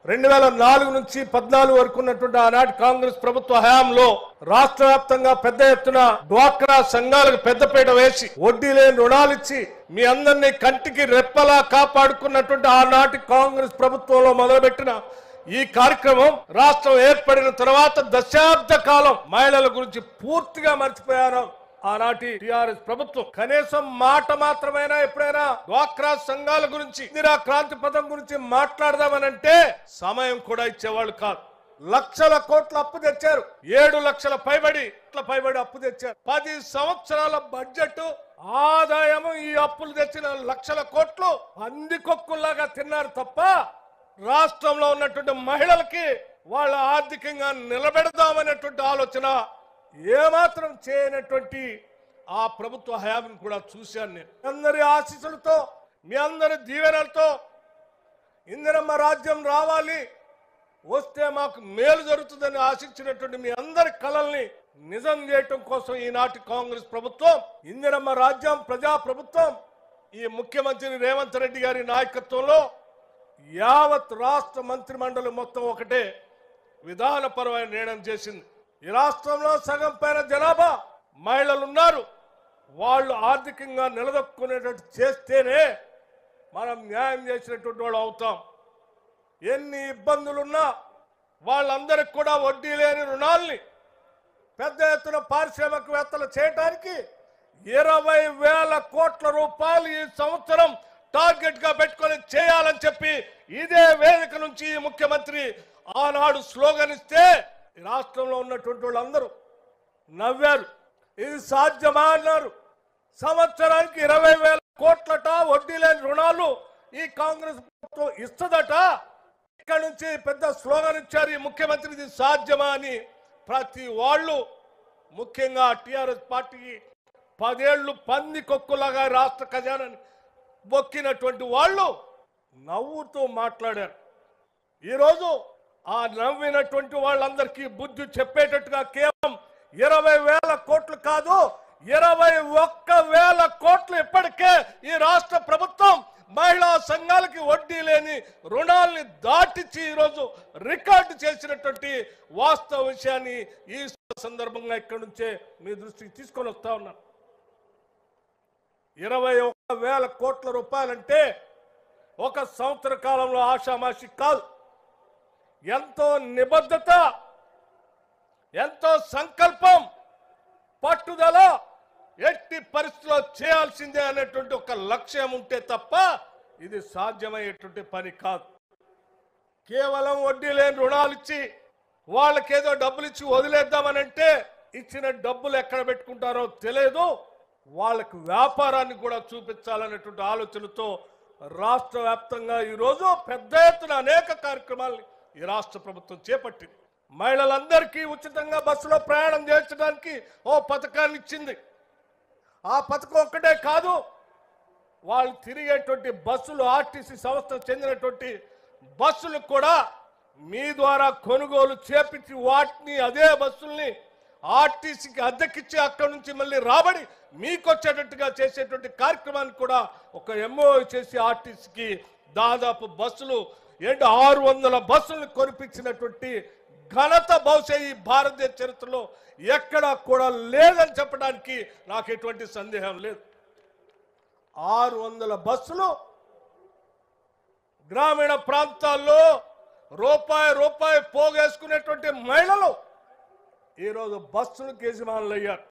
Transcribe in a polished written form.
2004 నుంచి 14 వరకు ఉన్నటువంటి ఆనాటి కాంగ్రెస్ ప్రభుత్వ హయాంలో రాష్ట్ర వ్యాప్తంగా పెద్ద ఎత్తున డ్వాక్రా సంఘాలకు పెద్దపీట వేసి వడ్డీ లేని రుణాలు ఇచ్చి మీ అందరినీ కంటికి రెప్పలా కాపాడుకున్నటువంటి ఆనాటి కాంగ్రెస్ ప్రభుత్వంలో మొదలుపెట్టిన ఈ కార్యక్రమం రాష్ట్రం ఏర్పడిన తర్వాత దశాబ్ద కాలం మహిళల గురించి పూర్తిగా మర్చిపోయారు ఆనాటి టిఆర్ఎస్ ప్రభుత్వం. కనీసం మాట మాత్రమైనా ఎప్పుడైనా డ్వాక్రా సంఘాల గురించి ఇందిరా క్రాంతి పథకం గురించి మాట్లాడదామనంటే సమయం కూడా ఇచ్చేవాళ్ళు కాదు. లక్షల కోట్ల అప్పు తెచ్చారు, 7 లక్షల పైబడి అప్పు తెచ్చారు. 10 సంవత్సరాల బడ్జెట్ ఆదాయము ఈ అప్పులు తెచ్చిన లక్షల కోట్లు పందికొక్కుల్లాగా తిన్నారు తప్ప రాష్ట్రంలో ఉన్నటువంటి మహిళలకి వాళ్ళ ఆర్థికంగా నిలబెడదామనేటువంటి ఆలోచన ఏమాత్రం చేయనటువంటి ఆ ప్రభుత్వ హయాన్ని కూడా చూశాను నేను. అందరి ఆశీస్సులతో మీ అందరి దీవెనలతో ఇందిరమ్మ రాజ్యం రావాలి, వస్తే మాకు మేలు జరుగుతుందని ఆశించినటువంటి మీ అందరి కలల్ని నిజం చేయటం కోసం ఈనాటి కాంగ్రెస్ ప్రభుత్వం ఇందిరమ్మ రాజ్యం ప్రజా ప్రభుత్వం ఈ ముఖ్యమంత్రి రేవంత్ రెడ్డి గారి నాయకత్వంలో యావత్ రాష్ట్ర మంత్రి మండలి మొత్తం ఒకటే విధానపరమైన నిర్ణయం చేసింది. ఈ రాష్ట్రంలో సగం పైన జనాభా మహిళలు ఉన్నారు. వాళ్ళు ఆర్థికంగా నిలదొక్కునేటట్టు చేస్తేనే మనం న్యాయం చేసినటువంటి వాళ్ళు అవుతాం. ఎన్ని ఇబ్బందులున్నా వాళ్ళందరికీ కూడా వడ్డీ లేని రుణాల్ని పెద్ద ఎత్తున పారిశ్రామికవేత్తలు చేయడానికి 20,000 కోట్ల రూపాయలు ఈ సంవత్సరం టార్గెట్ గా పెట్టుకొని చేయాలని చెప్పి ఇదే వేదిక నుంచి ముఖ్యమంత్రి ఆనాడు స్లోగన్ ఇస్తే రాష్ట్రంలో ఉన్నటువంటి వాళ్ళందరూ నవ్వారు. ఇది సాధ్యమా అన్నారు. సంవత్సరానికి 20,000 కోట్లట వడ్డీ లేని రుణాలు ఈ కాంగ్రెస్ ప్రభుత్వం ఇస్తుందట. ఇక్కడ నుంచి పెద్ద స్లోగన్ ఇచ్చారు ఈ ముఖ్యమంత్రి, ఇది సాధ్యమా అని. ప్రతి వాళ్ళు ముఖ్యంగా టిఆర్ఎస్ పార్టీకి 10 ఏళ్లు పందికొక్కులాగా రాష్ట్ర ఖజానాని బొక్కినటువంటి వాళ్ళు నవ్వుతూ మాట్లాడారు. ఈరోజు ఆ నవ్వినటువంటి వాళ్ళందరికీ బుద్ధి చెప్పేటట్టుగా కేవలం 20,000 కోట్లు కాదు, 21,000 కోట్లు ఇప్పటికే ఈ రాష్ట్ర ప్రభుత్వం మహిళా సంఘాలకి వడ్డీ లేని రుణాల్ని దాటించి ఈరోజు రికార్డు చేసినటువంటి వాస్తవ విషయాన్ని ఈ సందర్భంగా ఇక్కడి నుంచే మీ దృష్టికి తీసుకొని వస్తా ఉన్నాను. 21,000 కోట్ల రూపాయలంటే ఒక సంవత్సర కాలంలో ఆషామాషి కాదు. ఎంతో నిబద్ధత, ఎంతో సంకల్పం, పట్టుదల, ఎట్టి పరిస్థితుల్లో చేయాల్సిందే అనేటువంటి ఒక లక్ష్యం ఉంటే తప్ప ఇది సాధ్యమయ్యేటువంటి పని కాదు. కేవలం వడ్డీ లేని రుణాలు ఇచ్చి వాళ్ళకేదో డబ్బులు ఇచ్చి వదిలేద్దామనంటే ఇచ్చిన డబ్బులు ఎక్కడ పెట్టుకుంటారో తెలియదు. వాళ్ళకు వ్యాపారాన్ని కూడా చూపించాలనేటువంటి ఆలోచనతో రాష్ట్ర వ్యాప్తంగా ఈరోజు పెద్ద ఎత్తున అనేక కార్యక్రమాలు ఈ రాష్ట్ర ప్రభుత్వం చేపట్టింది. మహిళలందరికీ ఉచితంగా బస్సులో ప్రయాణం చేయించడానికి ఓ పథకాన్ని ఇచ్చింది. ఆ పథకం ఒక్కటే కాదు, వాళ్ళు తిరిగేటువంటి బస్సులు ఆర్టీసీ సంస్థకు చెందినటువంటి బస్సులు కూడా మీ ద్వారా కొనుగోలు చేపించి వాటిని అదే బస్సుల్ని ఆర్టీసీకి అద్దెకిచ్చి అక్కడి నుంచి మళ్ళీ రాబడి మీకు వచ్చేటట్టుగా చేసేటువంటి కార్యక్రమాన్ని కూడా ఒక ఎంఓ చేసి ఆర్టీసీకి దాదాపు బస్సులు 600 బస్సులను కొనిపించినటువంటి ఘనత బహుశా ఈ భారతదేశ చరిత్రలో ఎక్కడా కూడా లేదని చెప్పడానికి నాకు ఎటువంటి సందేహం లేదు. 600 బస్సులు గ్రామీణ ప్రాంతాల్లో రూపాయి పోగేసుకునేటువంటి మహిళలు ఈరోజు బస్సులకు యజమానులు అయ్యారు.